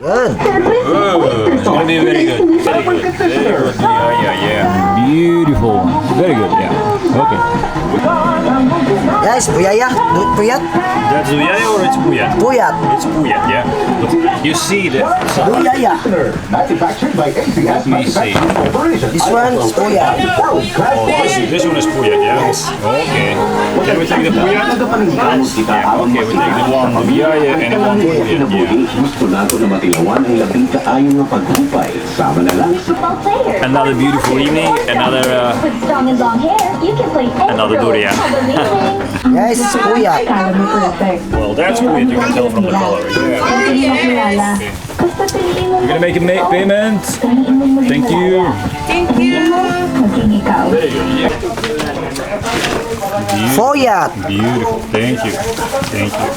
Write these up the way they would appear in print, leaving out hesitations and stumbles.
Good. It's gonna be very good. Very good. Very good. Yeah. Beautiful. Very good. Yeah. Okay. Yes, puyaya. Puyat. That's Uyaya or it's Puyat? Puyat. It's Puyat, yeah. But you see that. Puyaya. Manufactured by ACS Let me see. Corporation. This one is puyat. Oh, this one is Puyat, yeah? Yes. Okay. Can we take the Puyat? Yeah, okay, we take the one Uyaya and the one Puyat, yeah. Gusto nato na matilawan ang labing kaayon ng pagkumpay. Sama na lang sa Another beautiful evening, another durian. Yes, puyat. Well, that's Puyat, you can tell from the color. Yeah. You're gonna make a payment. Thank you. Very good, yeah. Puyat. Beautiful. Thank you. Thank you.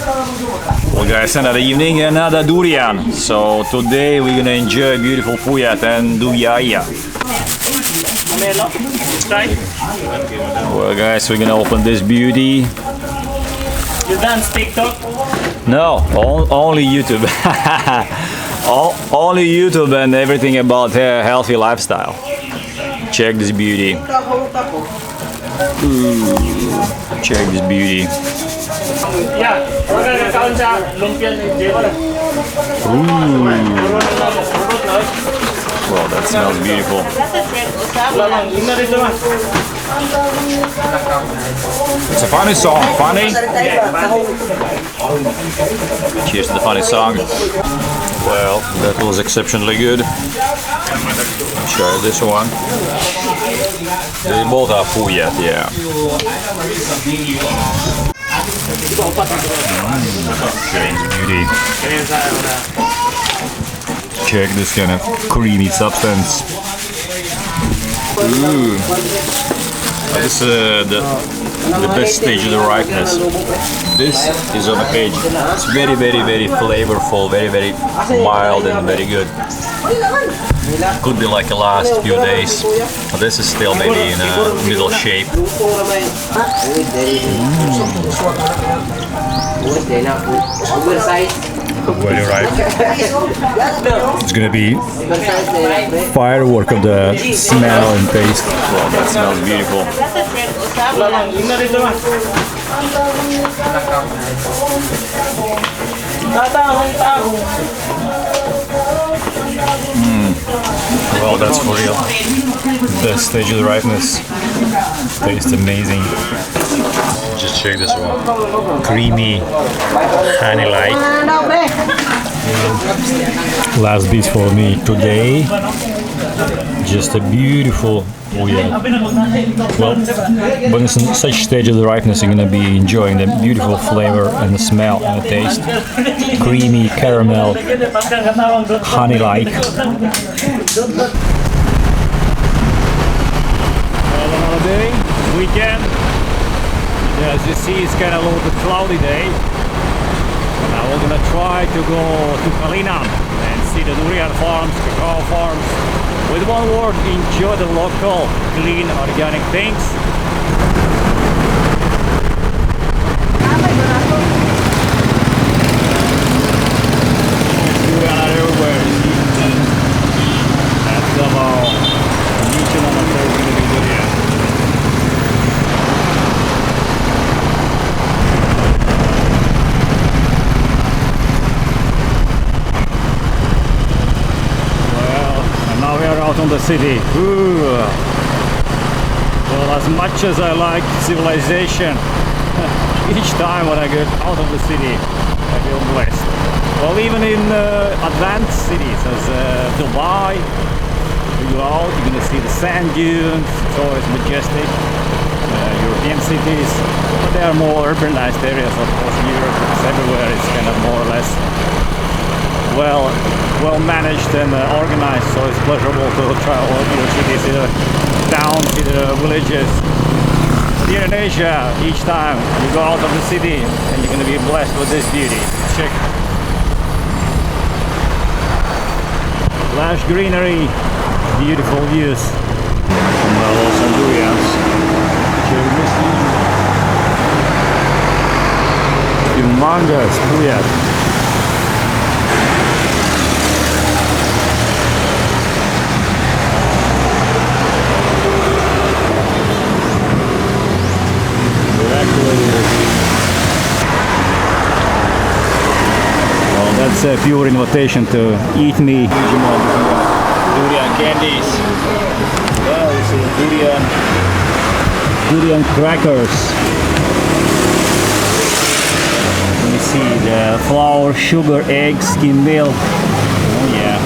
Well, guys, another evening, another durian. So today we're gonna enjoy beautiful Puyat and Duyaya. Well, guys, we're gonna open this beauty. You dance TikTok? No, only YouTube. Only YouTube and everything about healthy lifestyle. Check this beauty. Ooh, check this beauty. Yeah, we're gonna count sa lumpia ni Jero. Well, that smells beautiful. It's a funny song. Funny? Cheers to the funny song. Well, that was exceptionally good. Try this one. They both are Puyat, yeah. Beauty. Check this kind of creamy substance. Ooh. This is the best stage of the ripeness. This is on the page. It's very, very, very flavorful, very, very mild and very good. Could be like the last few days, but this is still maybe in a middle shape. Very ripe. It's gonna be firework of the smell and taste. Well, that smells beautiful. Well, that's for real. Best stage of the ripeness. Tastes amazing. Just check this one. Creamy, honey-like. Last piece for me today. Just a beautiful. Oh yeah. Well, when it's in such stage of the ripeness, you're gonna be enjoying the beautiful flavor and the smell and the taste. Creamy caramel, honey-like. Well, another day, weekend. Yeah, as you see, it's kind of a little bit cloudy day. But now we're gonna try to go to Calinan and see the durian farms, cacao farms. With one word, enjoy the local, clean, organic things. Durian are everywhere. That's about each and every place gonna be durian. Out on the city. Ooh. Well, as much as I like civilization, each time when I get out of the city, I feel blessed. Well, even in advanced cities as Dubai, you go out, you're gonna see the sand dunes. It's always majestic. European cities, but they are more urbanized areas. Of course, Europe, it's everywhere. It's kind of more or less well managed and organized, so it's pleasurable to travel to the cities, either towns, either villages. But here in Asia, each time you go out of the city and you're going to be blessed with this beauty. Check. Lush greenery, beautiful views. Melons and durians. Humongous Puyat. a pure invitation to eat me. Durian candies. Yeah, this is durian crackers. Let me see the flour, sugar, eggs, skim milk. Oh yeah.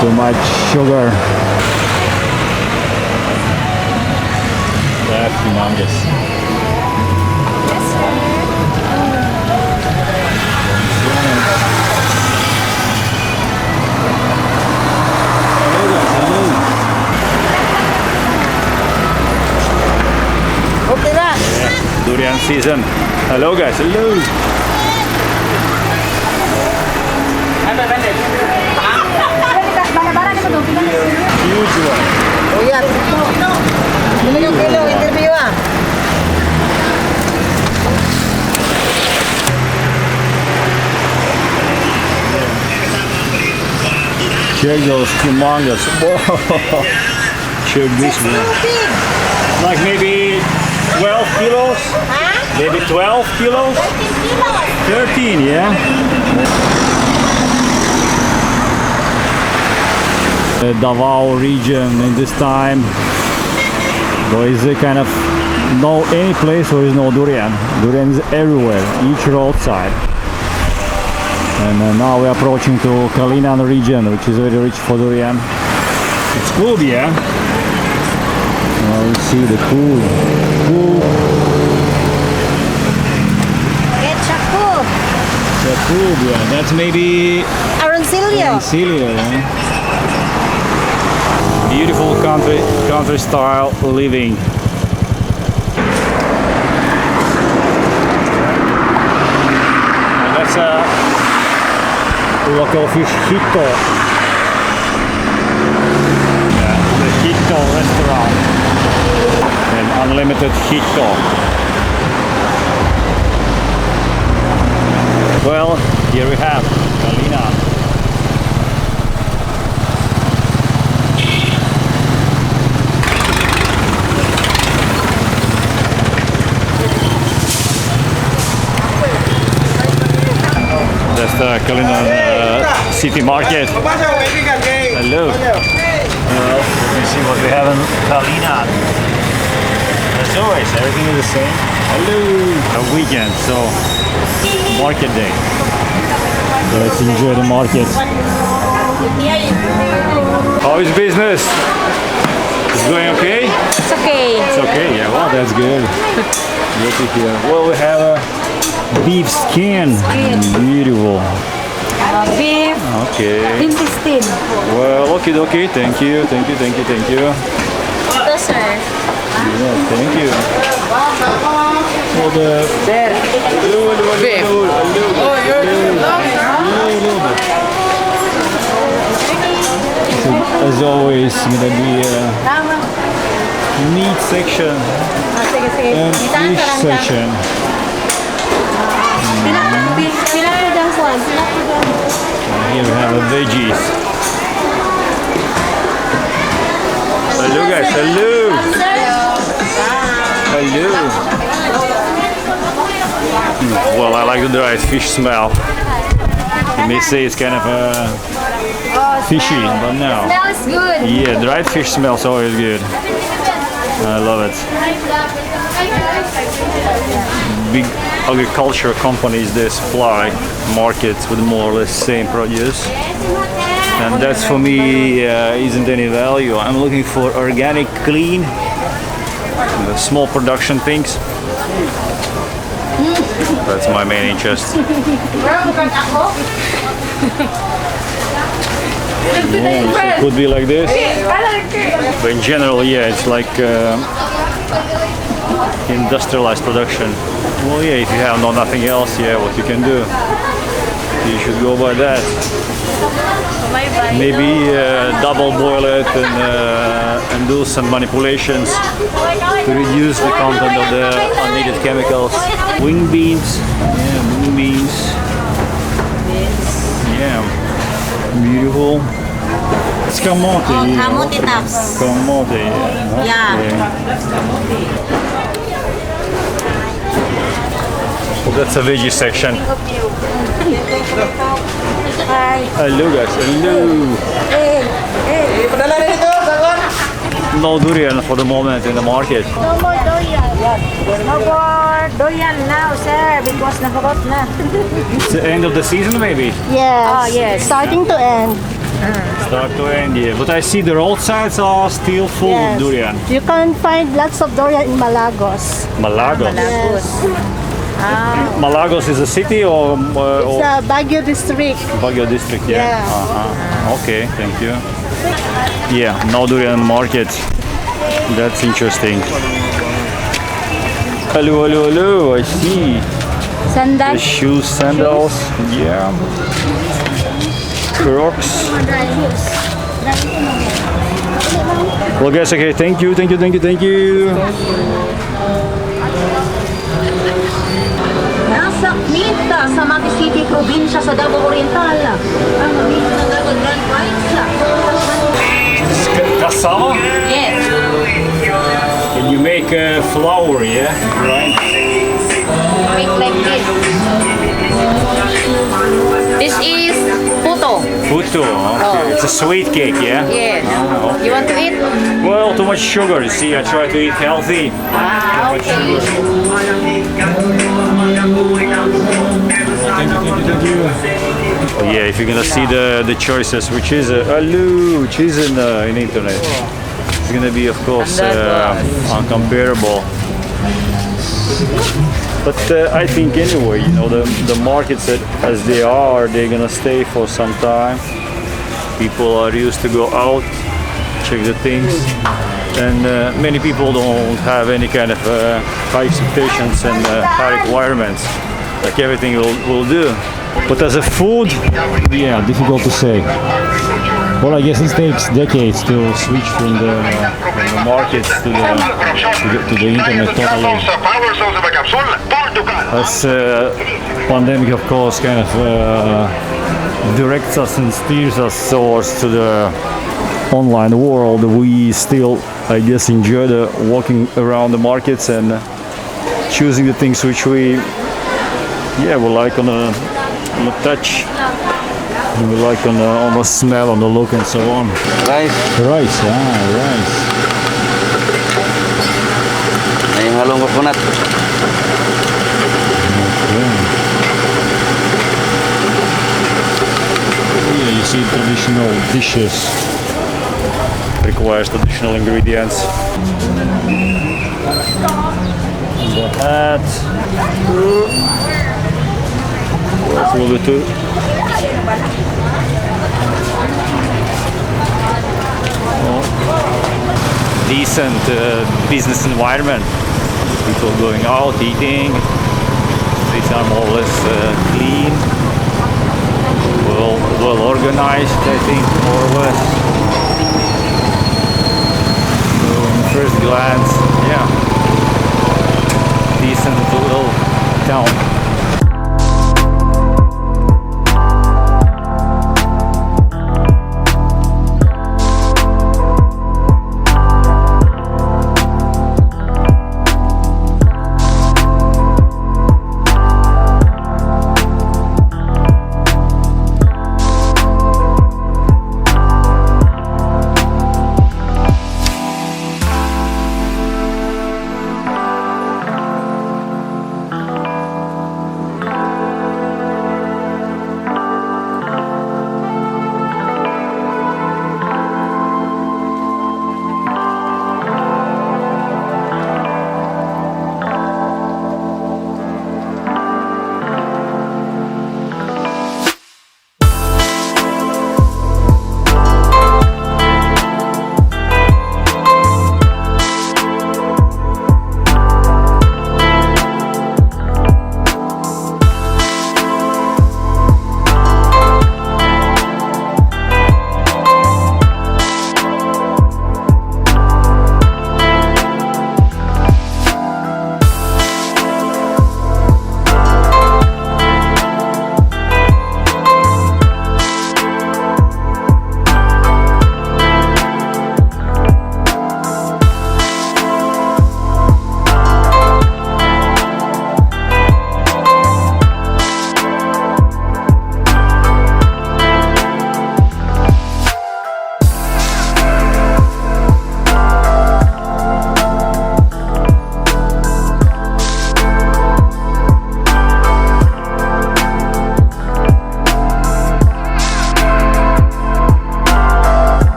Too much sugar. That's humongous. Okay na. Yeah, durian season. Hello guys, hello. Huge one. Puyat. Kilo, interview ah. Check those humongous. Whoa. Check this one. Like maybe 12 kilos? Maybe 12 kilos? 13, yeah? The Davao region in this time, there is a kind of no any place where there is no durian. Durian is everywhere, each roadside. And now we're approaching to Calinan region, which is very rich for durian. It's good, yeah? Now you see the cool. Cool, yeah. That's maybe Arancilio, yeah? Beautiful country style living. And that's a local fish hito. Yeah, the hito restaurant and unlimited hito. Well, here we have Calinan. That's the Calinan city market. Hello. Well, let me see what we have in Calinan. As always, everything is the same. Hello. A weekend, so market day. Let's enjoy the market. How is business? It's going okay? It's okay. It's okay, yeah, well, that's good. Good to hear. Well, we have a beef skin. Beautiful. Beef. Okay. Intestine. Well, okay. Thank you. Ito, sir. Yeah, thank you. For the beef. As always, gonna be a meat section and fish section. Here we have a veggies. Hello guys, hello. Well, I like the dried fish smell. You may say it's kind of fishy, but no. Smells good. Yeah, dried fish smells always good. I love it. Big agriculture companies, they supply markets with more or less same produce. And that's for me isn't any value. I'm looking for organic, clean, small production things. That's my main interest. Yeah, it could be like this. But in general, yeah, it's like industrialized production. Well, yeah, if you have nothing else, yeah, what you can do, you should go by that. Maybe double boil it and do some manipulations to reduce the content of the unneeded chemicals. Wing beans, yeah, wing beans. Yeah, beautiful. It's kamote. Oh, kamote tops. Kamote, yeah. Yeah. Well, that's a veggie section. Hi. Hello guys, hello. Padala na dito, sagot. No durian for the moment in the market. No more durian. No more durian now, sir, because nakarot na. It's the end of the season maybe. Yes. Ah, yes. Starting to end. Start to end, yeah. But I see the roadsides are still full of Yes. durian. You can find lots of durian in Malagos. Malagos. Yes. Malagos is a city or It's a Baguio district. Baguio district, yeah. Yeah. Okay, thank you. Yeah, no durian market. That's interesting. Hello, hello, hello. I see the Sandal. shoes, sandals. Yeah. Crocs. Well, guys, okay. Thank you, thank you, thank you, thank you. Nasa Mita, sa Mati City, probinsya sa Davao Oriental. Ang mamita ng Grand Rights. Cassava? Yes. And you make flour, yeah? Right. Make like this. This is puto. Puto, okay. It's a sweet cake, yeah? Yes. Ah, okay. You want to eat? Well, too much sugar. You see, I try to eat healthy. Ah, okay. Thank you, thank you. Oh, yeah, if you're gonna see the choices, which is hello, which is in internet, it's gonna be, of course, uncomparable. But I think anyway, you know, the markets as they are, they're gonna stay for some time. People are used to go out, check the things, and many people don't have any kind of high expectations and high requirements. Like everything will do. But as a food, yeah, difficult to say. Well, I guess it takes decades to switch from the markets to the internet totally. As pandemic, of course, kind of directs us and steers us towards to the online world. We still, I guess, enjoy the walking around the markets and choosing the things which we, yeah, we like on the touch. We like on the smell, on the look, and so on. Rice. Rice, rice. Ay, halong coconut. Yeah, you see traditional dishes requires traditional ingredients. And the hat. That's a little bit too. Decent business environment. People going out, eating. Streets are more or less clean. Well organized, I think, more or less. So in first glance, yeah, decent little town.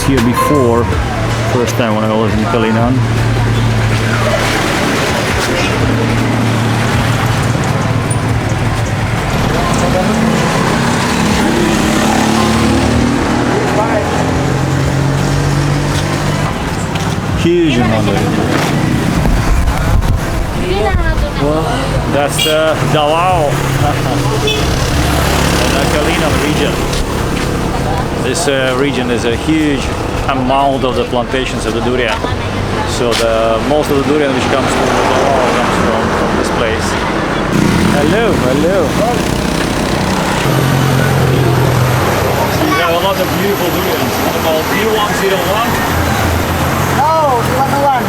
here before. First time when I was in Calinan. Huge amount of it. Well, that's the Davao and the Calinan region. This region is a huge amount of the plantations of the durian. So most of the durian which comes from the Davao comes from this place. Hello, hello. So you have a lot of beautiful durians. What about D101? No, 101.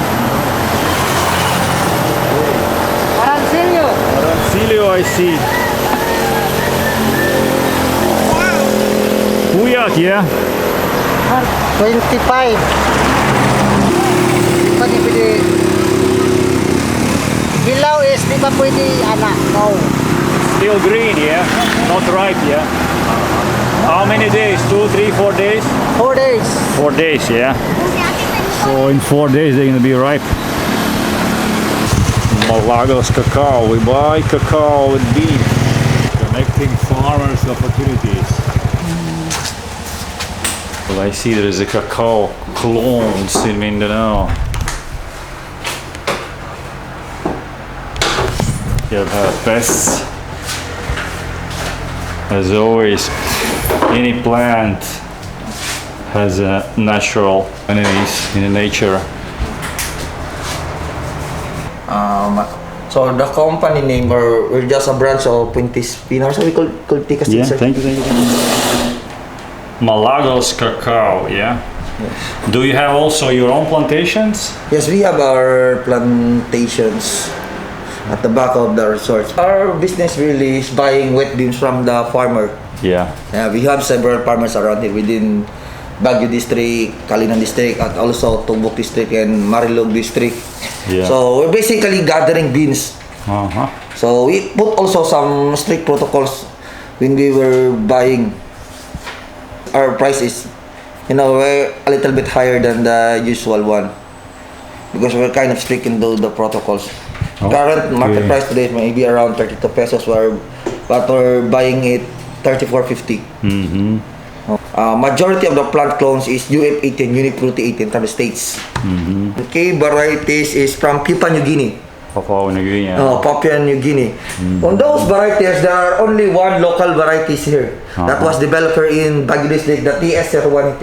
Arancilio. Arancilio, I see. Kuyak, yeah? 25. Di pa pwede. Hilaw is di pa pwede anak. No. Still green, yeah? Not ripe, yeah? How many days? 2, 3, 4 days? 4 days. 4 days, yeah? So in 4 days they're gonna be ripe. Malagos cacao. We buy cacao with beef. Connecting farmers' opportunities. Well, I see there is a cacao clones in Mindanao. You have pests. As always, any plant has natural enemies in nature. So the company name, we're just a branch of Puentes Pinar, so we could take a seat, Yeah, sir. thank you. Malagos cacao, yeah? Yes. Do you have also your own plantations? Yes, we have our plantations at the back of the resort. Our business really is buying wet beans from the farmer. Yeah. We have several farmers around here within Baguio District, Calinan District, and also Tumbok District and Marilog District. Yeah. So we're basically gathering beans. Uh-huh. So we put also some strict protocols when we were buying. Our price is, we're a little bit higher than the usual one because we're kind of strict in the protocols. Current market price today is maybe around 32 pesos, but we're buying it 34.50. Mm-hmm. Majority of the plant clones is UF18, Unique Fruity 18 from the States. Mm-hmm. Okay, varieties is from Papua New Guinea. Papua New Guinea. Papua New Guinea. On those varieties, there are only one local varieties here that was developed here in Baguio District, the TS01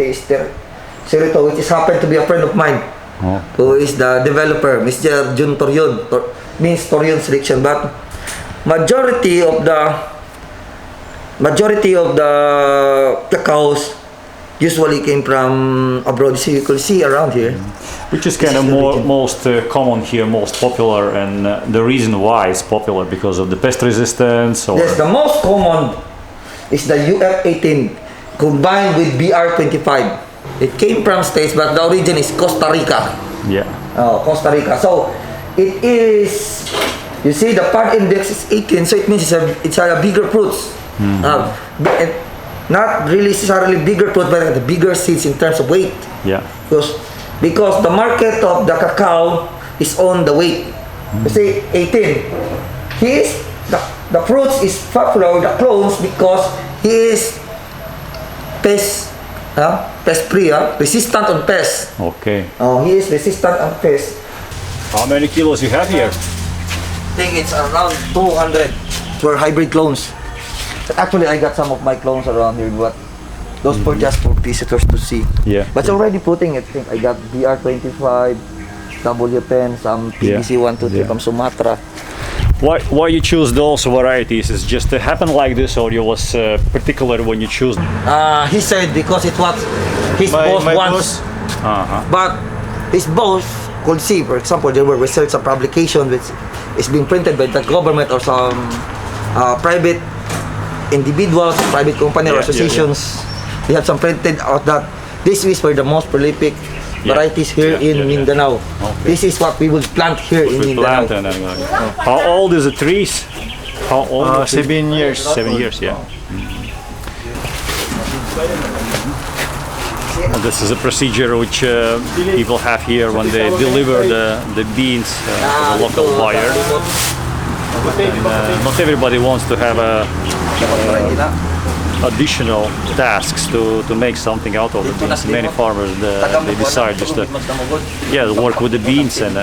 Serito, which is happened to be a friend of mine, who is the developer, Mr. Jun Torion, means Torion selection. But majority of the cacaos usually came from abroad. So you could see around here. Which is kind of most common here, most popular, and the reason why it's popular because of the pest resistance. Or Yes, the most common is the UF18 combined with BR25. It came from States, but the origin is Costa Rica. Yeah. Costa Rica. So it is. You see, the part index is 18, so it means it's a bigger fruits. Not really necessarily bigger fruit, but the bigger seeds in terms of weight. Yeah. Because the market of the cacao is on the weight. You see, 18. The fruits is popular, the clones, because he is pest free, resistant on pests. Okay. He is resistant on pests. How many kilos you have here? I think it's around 200 for hybrid clones. Actually, I got some of my clones around here, but those for just for visitors to see. Yeah. But already putting it. I think I got BR25, W10, some PVC 123 from Sumatra. Why you choose those varieties? Is just it happened like this, or you was particular when you choose? He said because it was his boss wants. But his boss could see, for example, there were research and publication which is being printed by the government or some private individuals, private company or associations. They have some printed out that this is for the most prolific varieties here in Mindanao. Okay. This is what we will plant here in Mindanao. How old is the trees? How old? 7 years. 7 years, yeah. This is a procedure which people have here when they deliver the beans to the local buyer. And, not everybody wants to have additional tasks to make something out of the beans. Many farmers they decide just to work with the beans and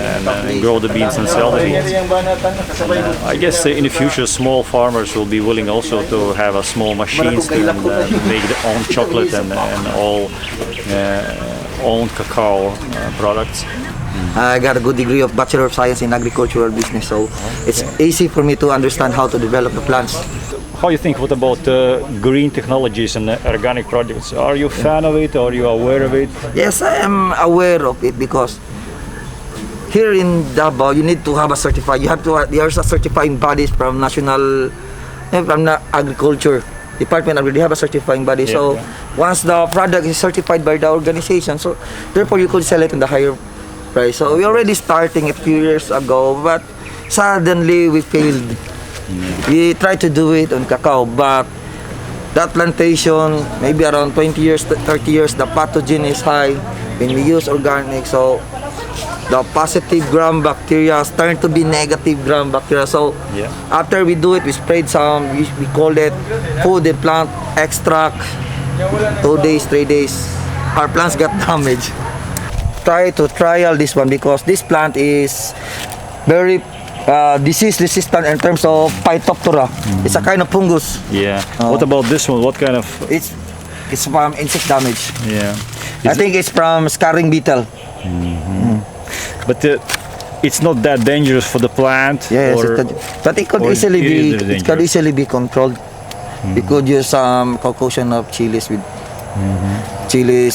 grow the beans and sell the beans. And, I guess in the future small farmers will be willing also to have a small machines to make their own chocolate and all own cacao products. I got a good degree of Bachelor of Science in Agricultural Business, so it's easy for me to understand how to develop the plants. How you think? What about green technologies and organic products? Are you a fan of it? Or are you aware of it? Yes, I am aware of it because here in Davao you need to have a certified. There's a certifying bodies from from the Agriculture Department. Already have a certifying body. So once the product is certified by the organization, so therefore you could sell it in the higher price. So we already starting a few years ago, but suddenly we failed. We tried to do it on cacao, but that plantation, maybe around 20 years, 30 years, the pathogen is high when we use organic. So the positive gram bacteria turned to be negative gram bacteria. So after we do it, we sprayed some, we call it food and plant extract. 2 days, 3 days, our plants got damaged. Try to trial this one because this plant is very disease resistant in terms of Phytophthora. It's a kind of fungus. Yeah. What about this one? What kind of? It's from insect damage. Yeah. I think it's from scarring beetle. But it's not that dangerous for the plant. Yes, but it could easily be controlled. We could use some concoction of chilies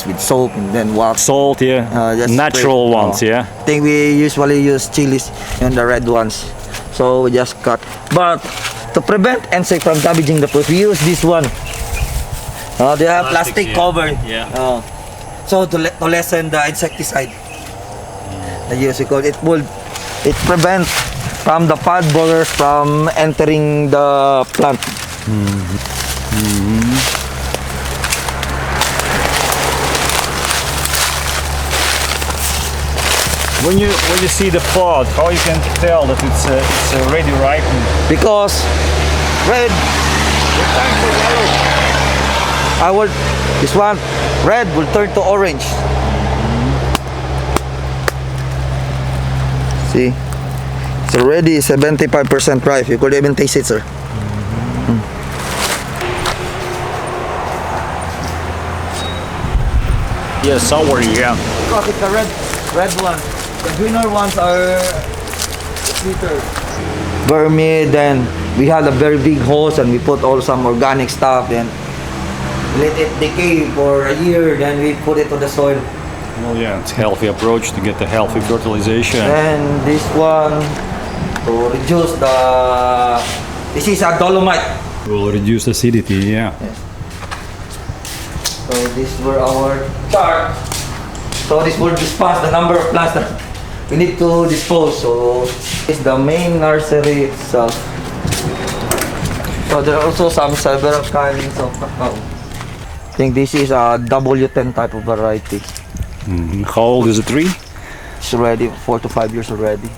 with soap and then wax. Salt, natural ones, I think we usually use chilies and the red ones. So we just cut. But to prevent insect from damaging the fruit, we use this one. They have plastic cover. So to lessen the insecticide. It prevents from the pod borers from entering the plant. When you see the pod, how you can tell that it's already ripened? Because red will turn to yellow. This one, red will turn to orange. See, it's already 75% ripe. You could even taste it, sir. Yeah, sour, yeah. Because it's the red one. The greener ones are sweeter. Vermi, then we had a very big hose and we put all some organic stuff, then let it decay for a year, then we put it to the soil. Well, yeah, it's a healthy approach to get the healthy fertilization. And this one to reduce this is a dolomite. Will reduce acidity, Yes. So these were our chart. So this will dispose the number of plants that we need to dispose. So it's the main nursery itself. So there are also several kinds of cacao. I think this is a W10 type of variety. How old is the tree? It's already 4 to 5 years already.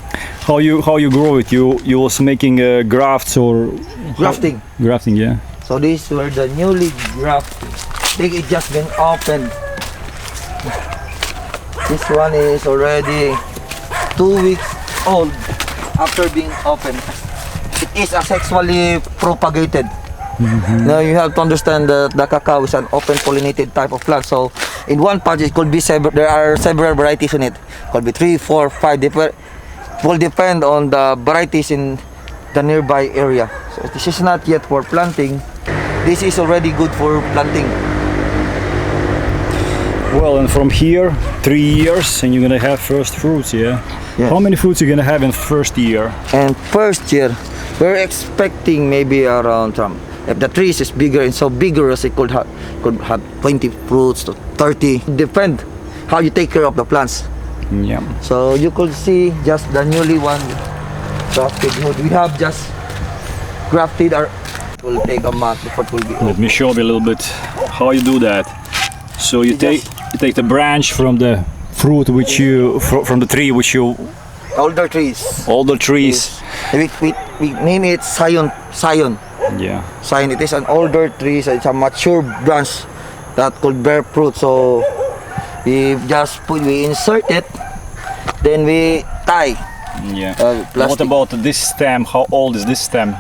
How you grow it? You was making grafts or Grafting. Grafting, yeah. So these were the newly grafted. I think it just been opened. This one is already 2 weeks old after being opened. It is asexually propagated. Now you have to understand that the cacao is an open pollinated type of plant. So in one patch it could be there are several varieties in it. Could be 3, 4, 5 different. Will depend on the varieties in the nearby area. So this is not yet for planting. This is already good for planting. Well, and from here, 3 years, and you're gonna have first fruits, yeah? Yes. How many fruits are you gonna have in first year? And first year, we're expecting maybe around if the trees is bigger and so vigorous, it could have 20 fruits to 30. Depend how you take care of the plants. Yeah. So you could see just the newly one grafted wood. We have just grafted our. It will take a month before it will be. Let me show you a little bit how you do that. So you take you take the branch from the fruit which you from the tree which you Older trees. older trees. We name it Scion. Yeah. Scion. It is an older tree. So it's a mature branch that could bear fruit. So we insert it, then we tie. Yeah. What Plastic. about this stem? How old is this stem?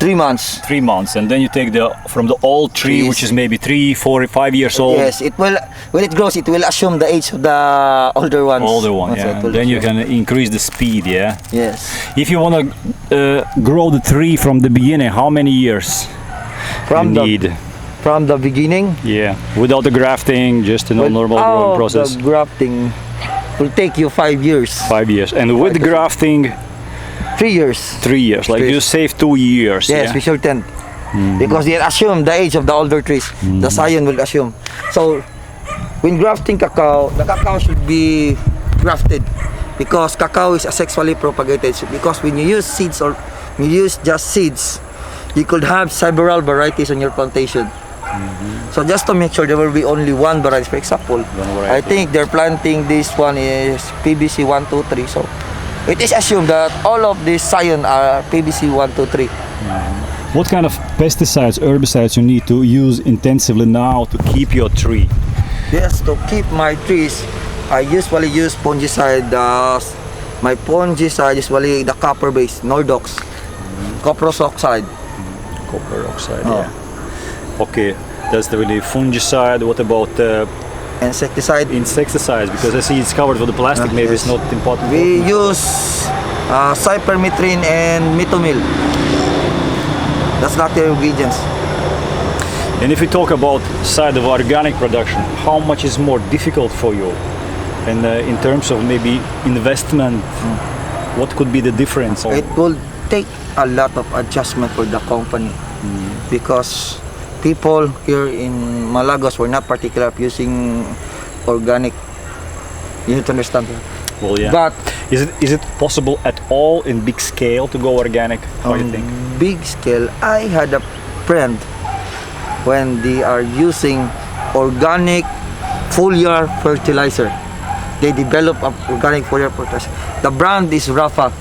3 months. 3 months, and then you take from the old tree, Trees. which is maybe 3, 4, 5 years old. Yes, it will. When it grows, it will assume the age of the older ones. Older one, That's yeah. it will Then you assume. can increase the speed, yeah. Yes. If you want to grow the tree from the beginning, how many years From you the need? from the beginning. Yeah, without the grafting, just a normal growing process. The grafting will take you 5 years. 5 years, and with the grafting, 3 years. 3 years. Like 3 you save 2 years. Yes, yeah? we shorten. Because they assume the age of the older trees. The scion will assume. So when grafting cacao, the cacao should be grafted because cacao is asexually propagated. So because when you use seeds or you use just seeds, you could have several varieties on your plantation. So just to make sure there will be only one variety. For example, variety. I think they're planting this one is PBC 123. So it is assumed that all of these scion are PBC 123. What kind of pesticides, herbicides you need to use intensively now to keep your tree? Yes, to keep my trees, I usually use fungicide. My fungicide is usually the copper-based Nordox, cuprous oxide. Copper oxide, Oh. yeah. Okay, that's the really fungicide. What about Insecticide. insecticides? Because I see it's covered with the plastic. Maybe it's Yes. not important. We use cypermethrin and metomil. That's not the ingredients. And if we talk about side of organic production, how much is more difficult for you? And in terms of maybe investment, what could be the difference? It will take a lot of adjustment for the company because people here in Malagos were not particular of using organic. You need to understand that. Well, yeah. But Is it possible at all in big scale to go organic? What do you think? big scale, I had a friend when they are using organic foliar fertilizer. They develop a organic foliar fertilizer. The brand is Rafa.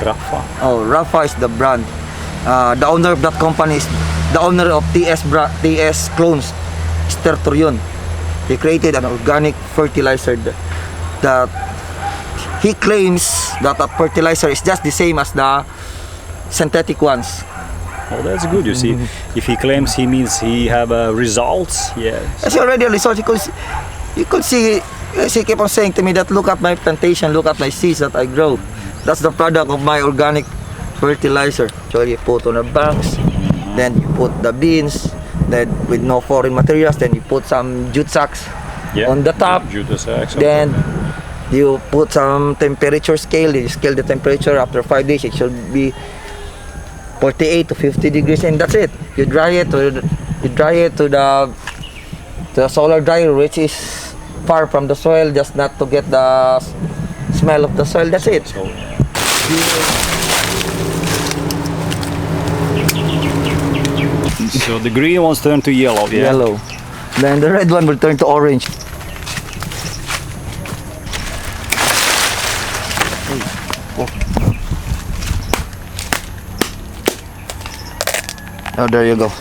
Rafa. Oh, Rafa is the brand. The owner of that company is the owner of TS Clones, Stertorion. They created an organic fertilizer that he claims that a fertilizer is just the same as the synthetic ones. Oh, that's good. You see, if he claims, he means he have results. Yes. As already a result, you could see. He keep on saying to me that look at my plantation, look at my seeds that I grow. That's the product of my organic fertilizer. So you put on the banks, then you put the beans, then with no foreign materials, then you put some jute sacks on the top. Jute sacks. Then you put some temperature scale. You scale the temperature after 5 days. It should be 48 to 50 degrees, and that's it. You dry it to the solar dryer, which is far from the soil, just not to get the smell of the soil. That's it. So the green ones turn to yellow. Yeah. Yellow. Then the red one will turn to orange. Oh, there you go.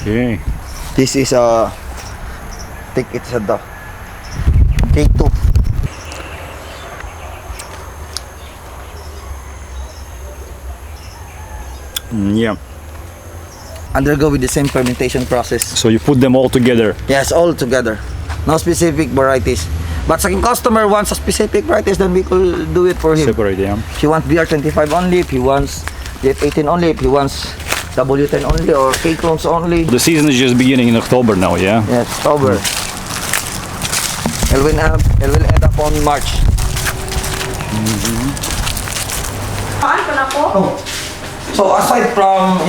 Okay. This is I think it's a K2. Yeah. Undergo with the same fermentation process. So you put them all together. Yes, all together. No specific varieties. But if customer wants a specific varieties, then we could do it for him. Separate, yeah. If he wants BR25 only, if he wants F18 only, if he wants W10 only or K clones only. The season is just beginning in October now, yeah. Yes, October. It will end up on March. Oh. So aside from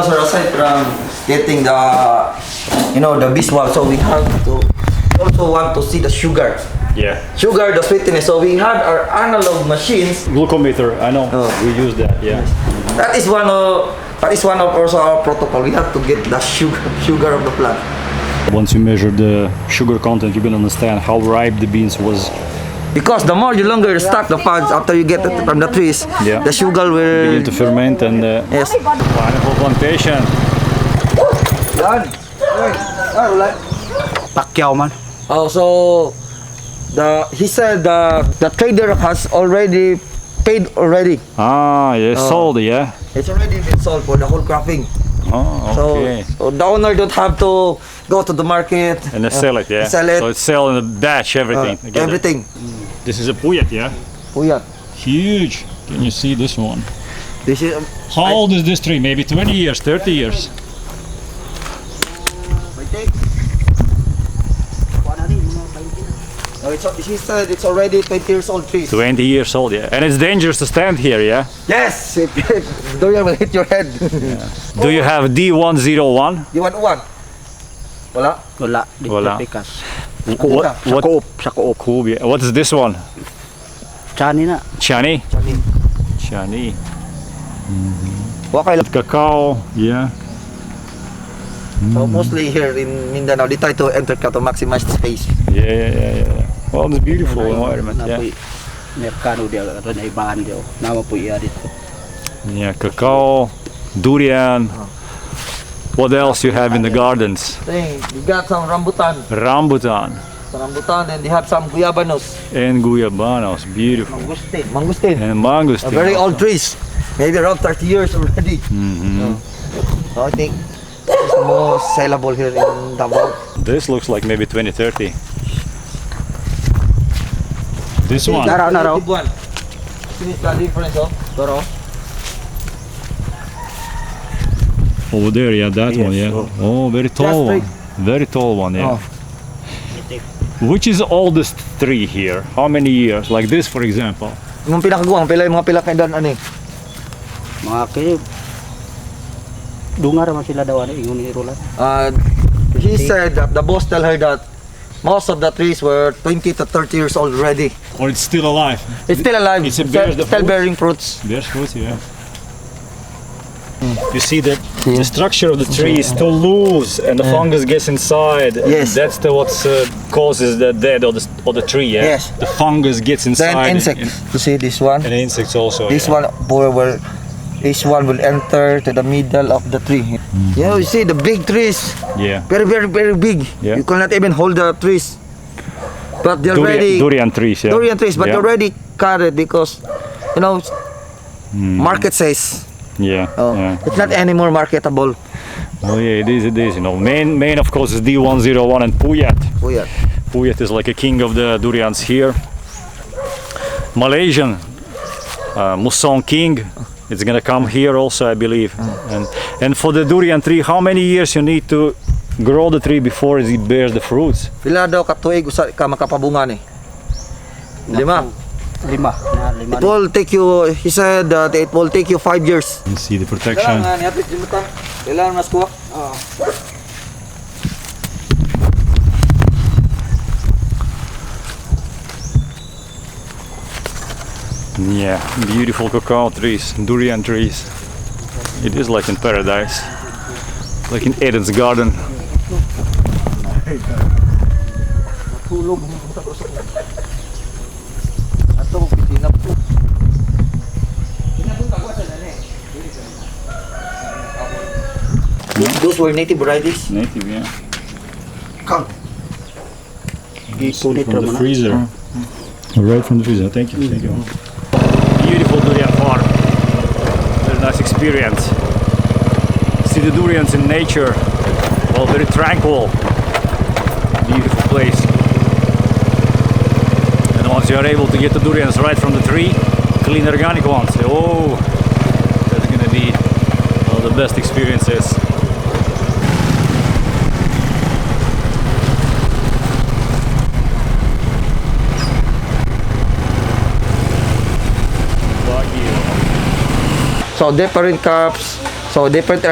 sir, aside from getting the visual, so we also want to see the sugar. Yeah. Sugar, the sweetness. So we had our analog machines. Glucometer, I know. Oh. We use that, yeah. That is one of also our protocol. We have to get the sugar of the plant. Once you measure the sugar content, you can understand how ripe the beans was. Because the more you longer you stack the pods after you get it from the trees, Yeah. the sugar will Begin to ferment and yes. pineapple plantation. Pacquiao man. Oh, so he said the trader has already paid already. Ah, yeah, sold, yeah. It's already been sold for the whole cropping. Oh, So, okay. so the owner don't have to go to the market. And they sell it, yeah. Sell it. So it's sell in a batch, everything. together. Everything. This is a puyat, yeah. Puyat. Huge. Can you see this one? This is How old is this tree? Maybe 20 years, 30 years. he said it's already 20 years old trees. 20 years old, yeah. And it's dangerous to stand here, yeah. Yes, Durian will hit your head. Do you have D101? You want one? Wala. Wala. Di Wala. pikas. What? Sa koop. Sa koop. Cool, yeah. What is this one? Chani na. Chani? Chani. Chani. Wakay lang. Cacao, yeah. So mostly here in Mindanao, they try to enter to maximize the space. Yeah. Well, it's beautiful environment, yeah. Napoy merkado dia ato na ibahan dia. Nama po iya dito. Yeah, cacao, durian. What else you have in the gardens? You got some rambutan. Rambutan And they have some guyabanos. and guyabanos, beautiful. Mangustin. And mangosteen. Very old also. trees. Maybe around 30 years already. So I think it's the most sellable here in Davao. This looks like maybe 2030. This one. Naraw. See the difference, oh? Toro. Over there, yeah, that one, yeah. Oh, very tall one. Very tall one, yeah. Which is oldest tree here? How many years? Like this, for example. Yung pinakaguwang, pila yung mga pila kaidan ani. Mga kay dungar man sila daw ano ingon ni Roland. He said that the boss tell her that most of the trees were 20 to 30 years old already. Or it's still alive? It's still alive. It's bears the still fruit? bearing fruits. There's fruit, yeah. You see that the structure of the tree is still loose and the fungus gets inside. Yes. That's what causes the dead of the tree, yeah? Yes. The fungus gets inside. Then insects. You see this one? And insects also. This yeah. This one will enter to the middle of the tree. Yeah, you see the big trees. Yeah. Very, very, very big. Yeah. You cannot even hold the trees. But they already Durian trees, yeah. Durian trees, but yeah. they already cut it because market says Yeah. Yeah. it's not anymore marketable. Oh yeah, it is. You know, main of course is D101 and Puyat. Oh yeah. Puyat is like a king of the durians here. Malaysian Musong king. It's gonna come here also, I believe. And for the durian tree, how many years you need to grow the tree before it bears the fruits? Pila daw katuig usa ka makapabunga ni? 5. Lima. It will take you, he said that it will take you 5 years. You see the protection. Kailangan mas kuha. Yeah, beautiful cacao trees, durian trees. It is like in paradise, like in Eden's garden. Those were native varieties. Native, yeah. Ipunit From the ra man. freezer. Right from the freezer. Thank you. Thank you. Beautiful durian farm. Very nice experience. See the durians in nature. Well, very tranquil. Beautiful place. And once you are able to get the durians right from the tree, clean organic ones. Oh, that's gonna be one of the best experiences. So different crops, so different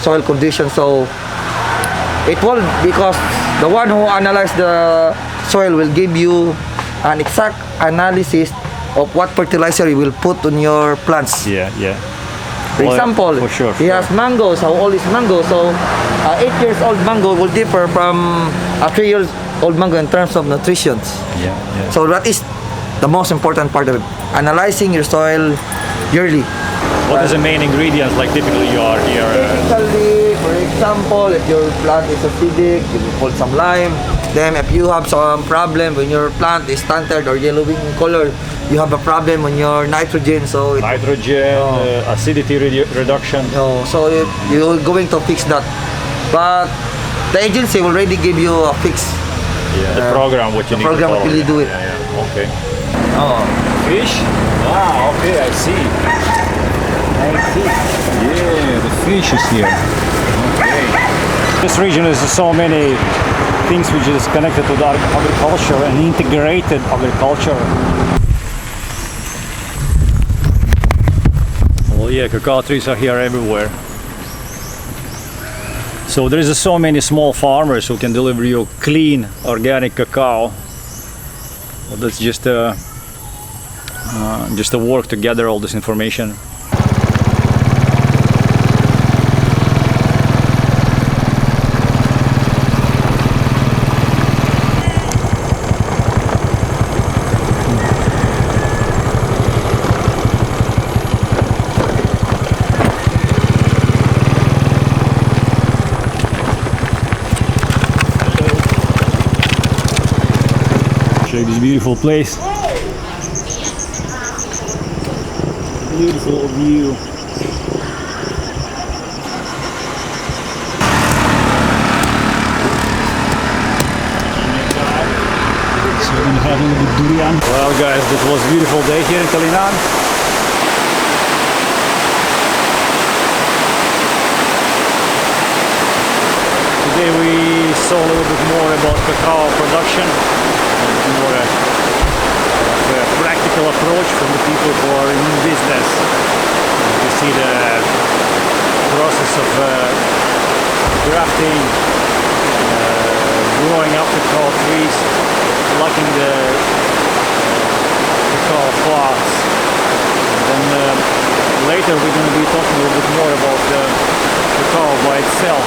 soil conditions. So it will, because the one who analyze the soil will give you an exact analysis of what fertilizer you will put on your plants. Yeah. For Oh, yeah, example, for sure, he has mangoes. How old is mango? So, 8 years old mango will differ from a 3 years old mango in terms of nutrition. Yeah, yeah. So that is the most important part of it. Analyzing your soil yearly. What is the main ingredients like typically you are here? Typically, for example, if your plant is acidic, you will put some lime. Then if you have some problem when your plant is stunted or yellowing in color, you have a problem on your nitrogen. So Nitrogen, acidity reduction. so you're going to fix that. But the agency will already give you a fix. Yeah, the program what you need program to what follow. you need to do it. Yeah, yeah. Okay. Oh. Fish? Ah, okay, I see. Yeah, the fish is here. Okay. This region is so many things which is connected to the agriculture and integrated agriculture. Well, yeah, cacao trees are here everywhere. So there is so many small farmers who can deliver you clean organic cacao. Well, that's just a work to gather all this information. Show you this beautiful place. Beautiful view. So we're gonna have a little bit durian. Well guys, this was a beautiful day here in Calinan. Today we saw a little bit more about cacao production, more a practical approach from the people who are in business. You see the process of grafting, growing up cacao trees, plucking the cacao plants. And then later we're going to be talking a little bit more about the cacao by itself,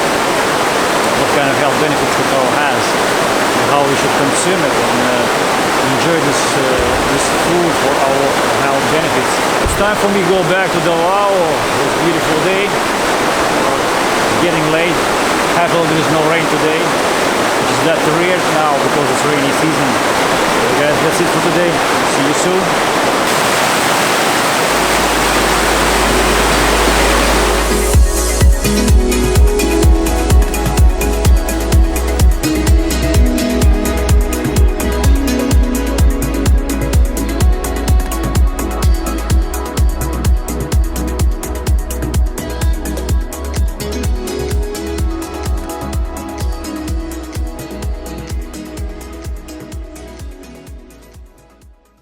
what kind of health benefits cacao has, and how we should consume it and enjoy this food for our health benefits. It's time for me to go back to Davao. It was a beautiful day. Getting late. Happily there is no rain today, which is that rare now because it's rainy season. So guys, that's it for today. See you soon.